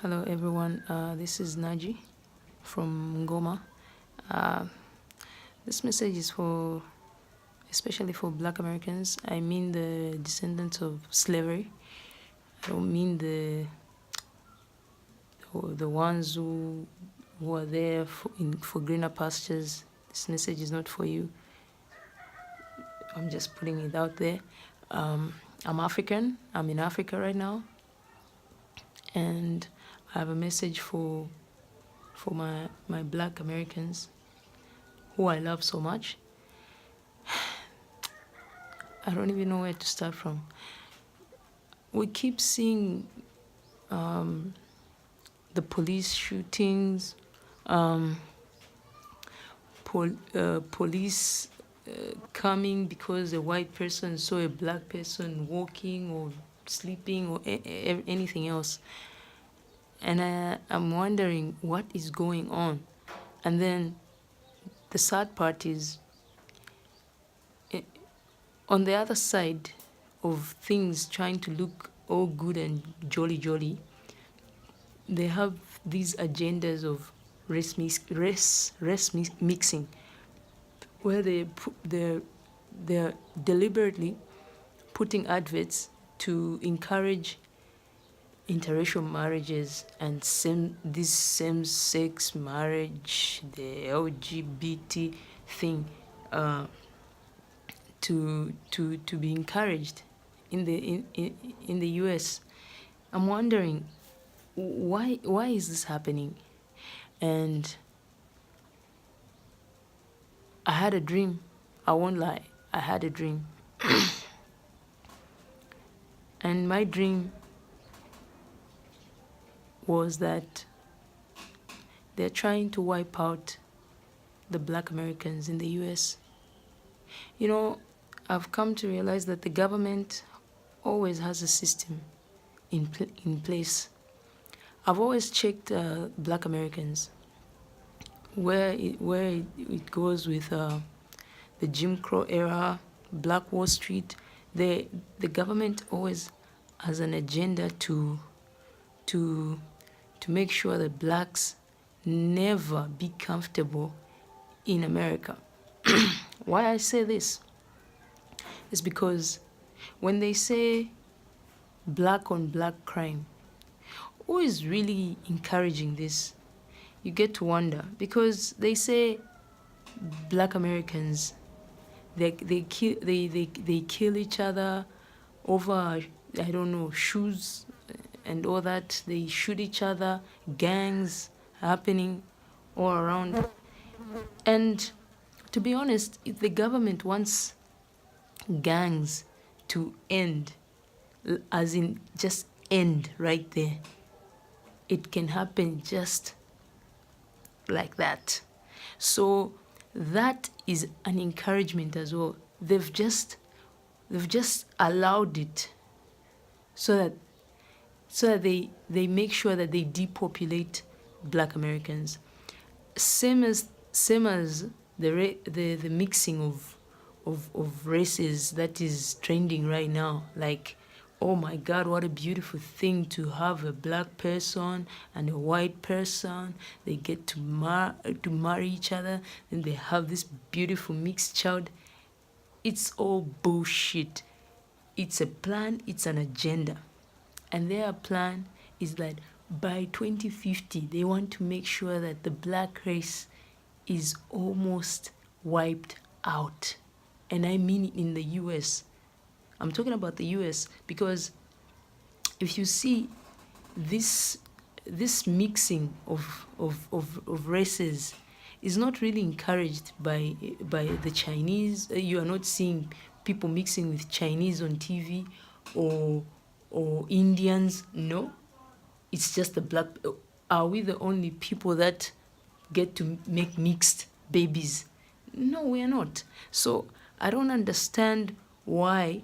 Hello everyone, this is Naji from Ngoma. Uh, this message is especially for Black Americans. I mean the descendants of slavery. I don't mean the ones who are there for greener pastures. This message is not for you. I'm just putting it out there. I'm African. I'm in Africa right now, and I have a message for my Black Americans who I love so much. I don't even know where to start from. We keep seeing the police shootings, police coming because a white person saw a black person walking or sleeping or anything else. And I'm wondering what is going on. And then the sad part is, on the other side of things trying to look all good and jolly, they have these agendas of race mixing, where they're deliberately putting adverts to encourage interracial marriages and this same-sex marriage, the LGBT thing, to be encouraged in the US. I'm wondering why is this happening? And I had a dream. I won't lie. I had a dream. And my dream was that they're trying to wipe out the Black Americans in the US. You know, I've come to realize that the government always has a system in place. I've always checked Black Americans, where it goes with the Jim Crow era, Black Wall Street. The government always has an agenda to make sure that blacks never be comfortable in America. Why I say this is because when they say black on black crime, who is really encouraging this? You get to wonder, because they say Black Americans, they kill each other over, I don't know, shoes and all that. They shoot each other, gangs happening all around. And to be honest, if the government wants gangs to end, as in just end right there, it can happen just like that. So that is an encouragement as well. They've just allowed it so that they make sure that they depopulate Black Americans. Same as the mixing of races that is trending right now. Like, oh my God, what a beautiful thing to have a black person and a white person. They get to marry each other, and they have this beautiful mixed child. It's all bullshit. It's a plan, it's an agenda. And their plan is that by 2050, they want to make sure that the black race is almost wiped out. And I mean it in the US. I'm talking about the US because if you see this mixing of races is not really encouraged by the Chinese. You are not seeing people mixing with Chinese on TV or Indians. No, it's just the black. Are we the only people that get to make mixed babies? No, we are not. So I don't understand why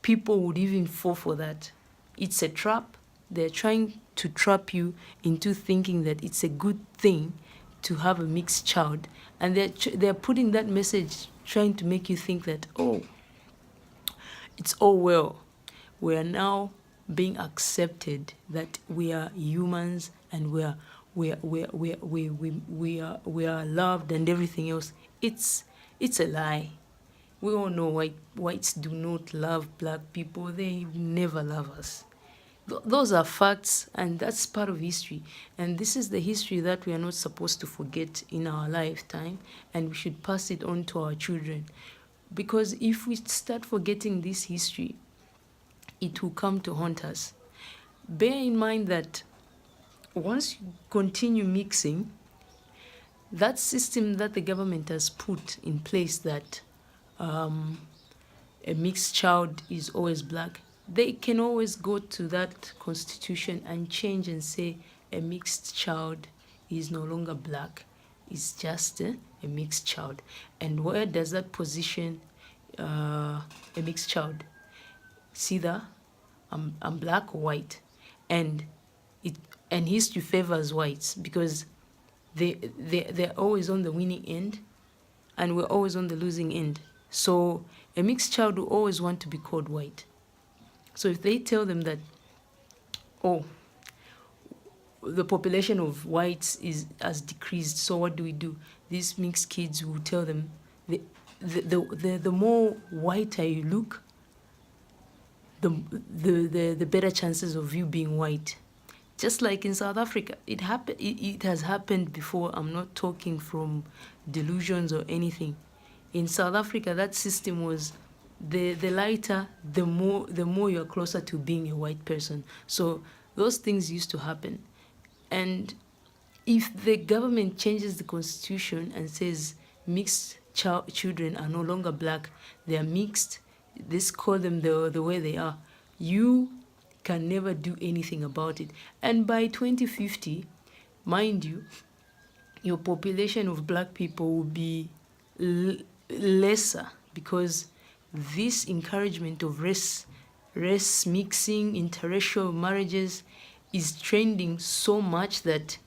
people would even fall for that. It's a trap. They're trying to trap you into thinking that it's a good thing to have a mixed child, and they're putting that message, trying to make you think that, oh, it's all well. We are now being accepted that we are humans and we are loved and everything else. It's a lie. We all know whites do not love black people. They never love us. Those are facts, and that's part of history. And this is the history that we are not supposed to forget in our lifetime, and we should pass it on to our children. Because if we start forgetting this history, it will come to haunt us. Bear in mind that once you continue mixing, that system that the government has put in place, that a mixed child is always black, they can always go to that constitution and change and say a mixed child is no longer black, it's just a mixed child. And where does that position a mixed child? It's either I'm black or white, and it and history favors whites because they're always on the winning end, and we're always on the losing end. So a mixed child will always want to be called white. So if they tell them that, oh, the population of whites has decreased, so what do? These mixed kids will tell them, the more whiter you look, the better chances of you being white. Just like in South Africa, it has happened before. I'm not talking from delusions or anything. In South Africa, that system was the lighter, the more you're closer to being a white person. So those things used to happen. And if the government changes the constitution and says mixed children are no longer black, they are mixed, let's call them the way they are, you can never do anything about it. And by 2050, mind you, your population of black people will be lesser, because this encouragement of race mixing, interracial marriages is trending so much that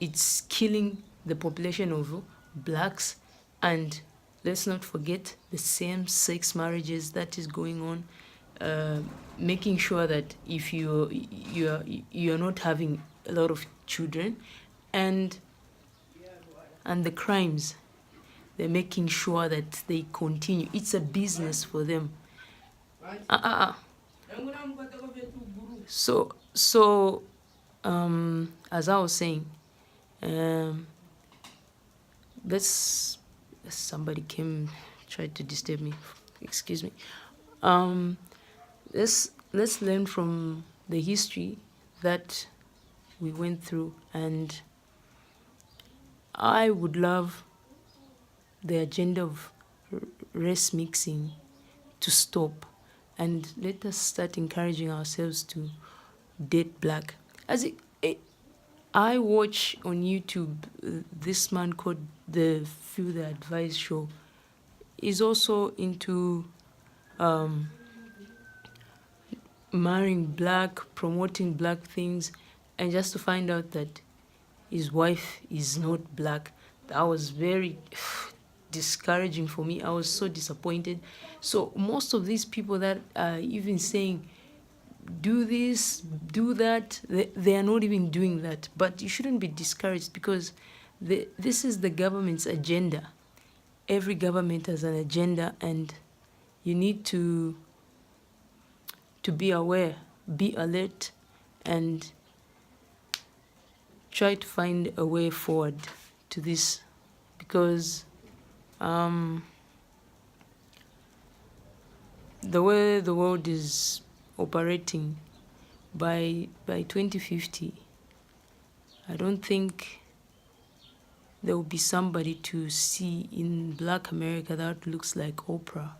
it's killing the population of blacks. And let's not forget the same-sex marriages that is going on, making sure that if you're not having a lot of children, and the crimes, they're making sure that they continue. It's a business for them. So as I was saying, somebody tried to disturb me. Excuse me. Let's learn from the history that we went through, and I would love the agenda of race mixing to stop, and let us start encouraging ourselves to date black. I watch on YouTube this man called the Feel the Advice Show. He's also into marrying black, promoting black things, and just to find out that his wife is not black. That was very discouraging for me. I was so disappointed. So most of these people that are even saying, do this, do that, they are not even doing that. But you shouldn't be discouraged, because this is the government's agenda. Every government has an agenda, and you need to be aware, be alert, and try to find a way forward to this, because the way the world is operating, by 2050, I don't think there will be somebody to see in Black America that looks like Oprah,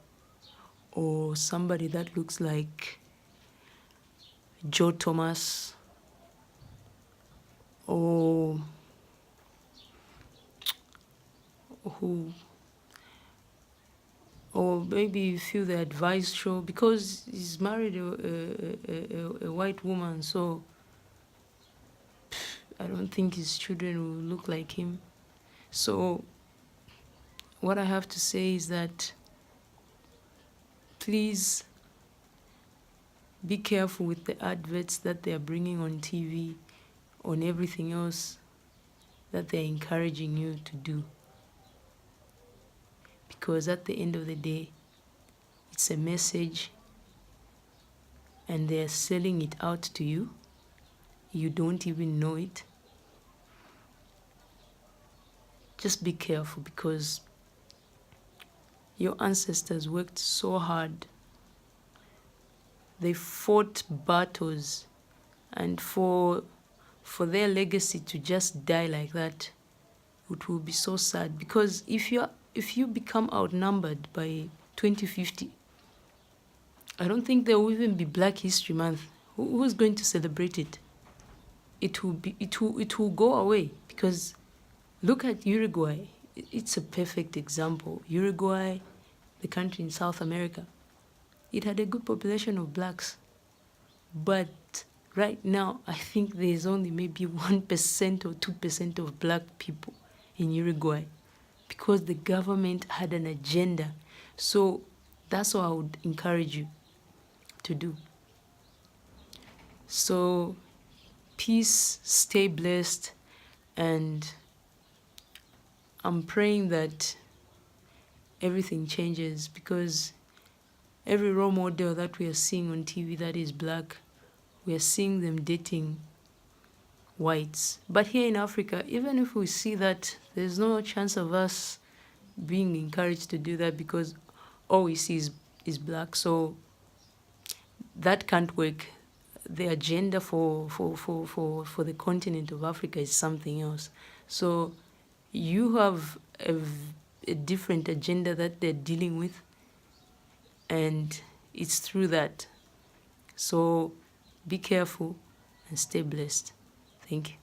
or somebody that looks like Joe Thomas, or maybe Feel the Advice Show, because he's married a white woman, so I don't think his children will look like him. So what I have to say is that please Be careful with the adverts that they are bringing on TV, on everything else that they're encouraging you to do. Because at the end of the day, it's a message and they're selling it out to you. You don't even know it. Just be careful, because your ancestors worked so hard. They fought battles, and for their legacy to just die like that, it will be so sad. Because if you become outnumbered by 2050, I don't think there will even be Black History Month. Who's going to celebrate it? It will go away. Because look at Uruguay. It's a perfect example. Uruguay, the country in South America, it had a good population of blacks. But right now, I think there's only maybe 1% or 2% of black people in Uruguay, because the government had an agenda. So that's what I would encourage you to do. So peace, stay blessed, and I'm praying that everything changes, because every role model that we are seeing on TV that is black, we are seeing them dating whites. But here in Africa, even if we see that, there's no chance of us being encouraged to do that, because all we see is black. So that can't work. The agenda for the continent of Africa is something else. So you have a different agenda that they're dealing with, and it's through that. So be careful and stay blessed. Thank you.